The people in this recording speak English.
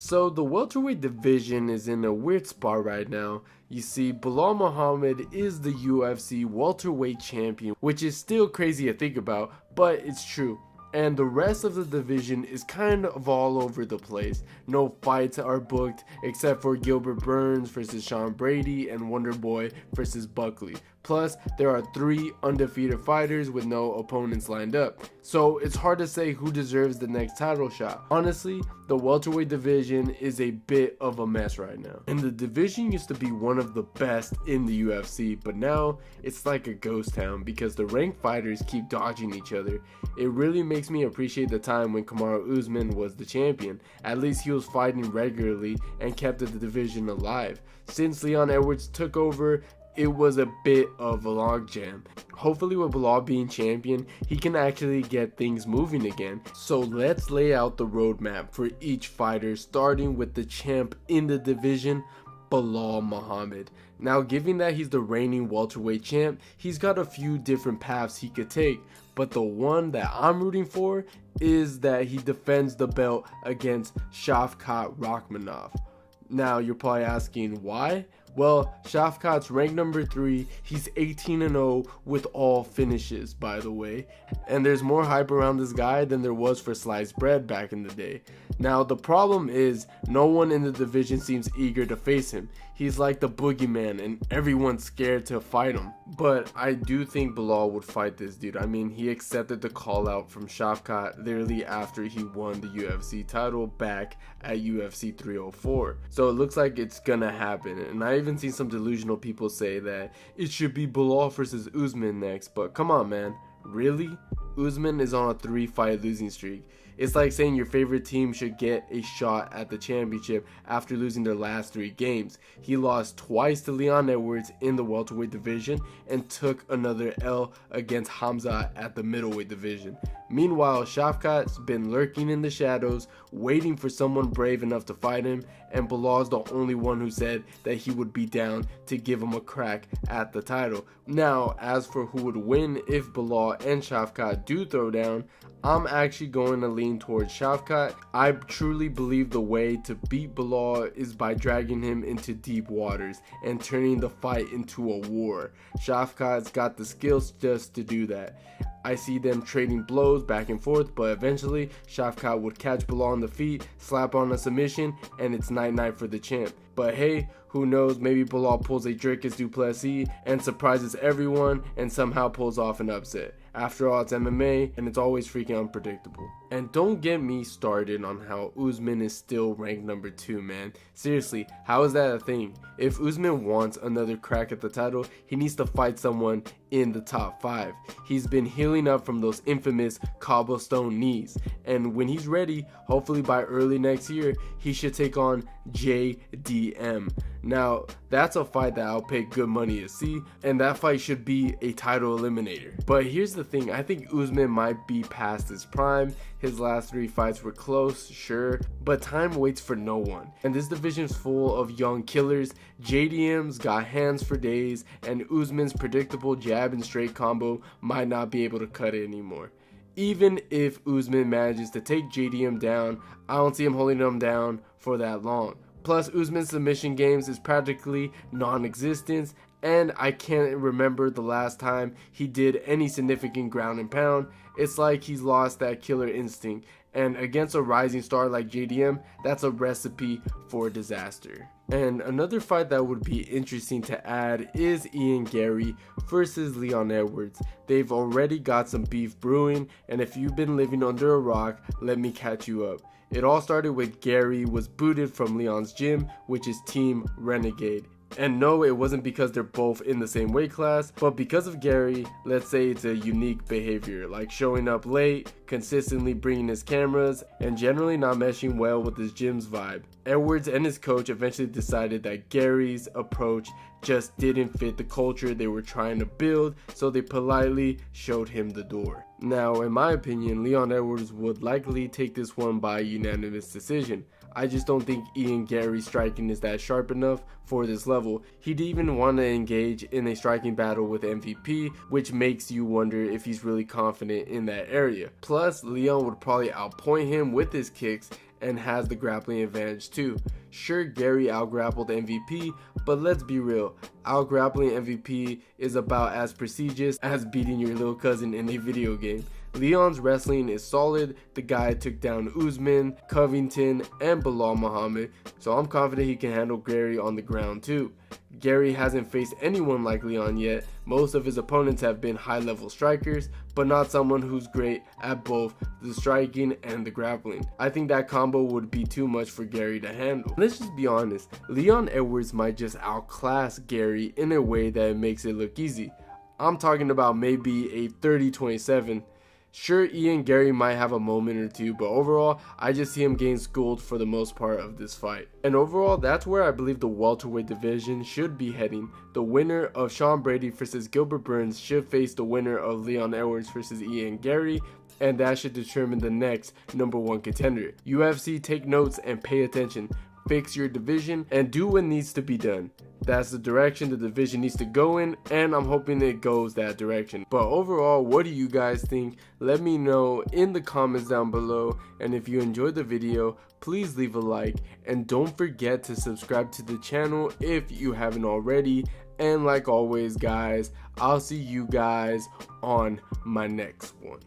So the welterweight division is in a weird spot right now. You see, Bilal Muhammad is the UFC welterweight champion, which is still crazy to think about, but it's true. And the rest of the division is kind of all over the place. No fights are booked except for Gilbert Burns versus Sean Brady and Wonderboy versus Buckley. Plus, there are 3 undefeated fighters with no opponents lined up. So it's hard to say who deserves the next title shot. Honestly, the welterweight division is a bit of a mess right now. And the division used to be one of the best in the UFC, but now it's like a ghost town because the ranked fighters keep dodging each other. It really makes me appreciate the time when Kamaru Usman was the champion. At least he was fighting regularly and kept the division alive. Since Leon Edwards took over, it was a bit of a logjam. Hopefully with Bilal being champion, he can actually get things moving again. So let's lay out the roadmap for each fighter, starting with the champ in the division, Bilal Muhammad. Now, given that he's the reigning welterweight champ, he's got a few different paths he could take, but the one that I'm rooting for is that he defends the belt against Shavkat Rakhmonov. Now, you're probably asking why? Well, Shavkat's ranked number 3, he's 18-0 with all finishes, by the way. And there's more hype around this guy than there was for sliced bread back in the day. Now, the problem is, no one in the division seems eager to face him. He's like the boogeyman and everyone's scared to fight him. But I do think Bilal would fight this dude. I mean, he accepted the call out from Shavkat literally after he won the UFC title back at UFC 304. So it looks like it's gonna happen. And I even seen some delusional people say that it should be Bilal versus Usman next. But come on, man. Really? Usman is on a 3-fight losing streak. It's like saying your favorite team should get a shot at the championship after losing their last 3 games. He lost twice to Leon Edwards in the welterweight division and took another L against Hamza at the middleweight division. Meanwhile, Shavkat's been lurking in the shadows, waiting for someone brave enough to fight him, and Bilal's the only one who said that he would be down to give him a crack at the title. Now, as for who would win if Bilal and Shavkat do throw down, I'm actually going to lean towards Shavkat. I truly believe the way to beat Bilal is by dragging him into deep waters and turning the fight into a war. Shavkat's got the skills just to do that. I see them trading blows back and forth, but eventually Shavkat would catch Bilal on the feet, slap on a submission, and it's night-night for the champ. But hey, who knows, maybe Bilal pulls a Dricus du Plessis and surprises everyone and somehow pulls off an upset. After all, it's MMA and it's always freaking unpredictable. And don't get me started on how Usman is still ranked number 2, man. Seriously, how is that a thing? If Usman wants another crack at the title, he needs to fight someone in the top 5. He's been healing up from those infamous cobblestone knees, and when he's ready, hopefully by early next year, he should take on JDM. Now, that's a fight that I'll pay good money to see, and that fight should be a title eliminator. But here's the thing, I think Usman might be past his prime. His last 3 fights were close, sure, but time waits for no one. And this division's full of young killers. JDM's got hands for days, and Usman's predictable jab and straight combo might not be able to cut it anymore. Even if Usman manages to take JDM down, I don't see him holding him down for that long. Plus, Usman's submission games is practically non-existent, and I can't remember the last time he did any significant ground and pound. It's like he's lost that killer instinct, and against a rising star like JDM, that's a recipe for disaster. And another fight that would be interesting to add is Ian Gary versus Leon Edwards. They've already got some beef brewing, and if you've been living under a rock, let me catch you up. It all started with Gary was booted from Leon's gym, which is Team Renegade. And no, it wasn't because they're both in the same weight class, but because of Gary. Let's say it's a unique behavior, like showing up late, consistently bringing his cameras, and generally not meshing well with his gym's vibe. Edwards and his coach eventually decided that Gary's approach just didn't fit the culture they were trying to build, so they politely showed him the door. Now, in my opinion, Leon Edwards would likely take this one by unanimous decision. I just don't think Ian Gary's striking is that sharp enough for this level. He'd even want to engage in a striking battle with MVP, which makes you wonder if he's really confident in that area. Plus, Leon would probably outpoint him with his kicks, and has the grappling advantage too. Sure, Gary out-grappled MVP, but let's be real, out-grappling MVP is about as prestigious as beating your little cousin in a video game. Leon's wrestling is solid. The guy took down Usman, Covington, and Bilal Muhammad, so I'm confident he can handle Gary on the ground too. Gary hasn't faced anyone like Leon yet. Most of his opponents have been high-level strikers, but not someone who's great at both the striking and the grappling. I think that combo would be too much for Gary to handle. Let's just be honest, Leon Edwards might just outclass Gary in a way that makes it look easy. I'm talking about maybe a 30-27. Sure, Ian Gary might have a moment or two, but overall, I just see him getting schooled for the most part of this fight. And overall, that's where I believe the welterweight division should be heading. The winner of Sean Brady versus Gilbert Burns should face the winner of Leon Edwards versus Ian Gary, and that should determine the next #1 contender. UFC, take notes and pay attention. Fix your division and do what needs to be done. That's the direction the division needs to go in, and I'm hoping it goes that direction. But overall, what do you guys think? Let me know in the comments down below, and if you enjoyed the video, please leave a like, and don't forget to subscribe to the channel if you haven't already. And like always guys, I'll see you guys on my next one.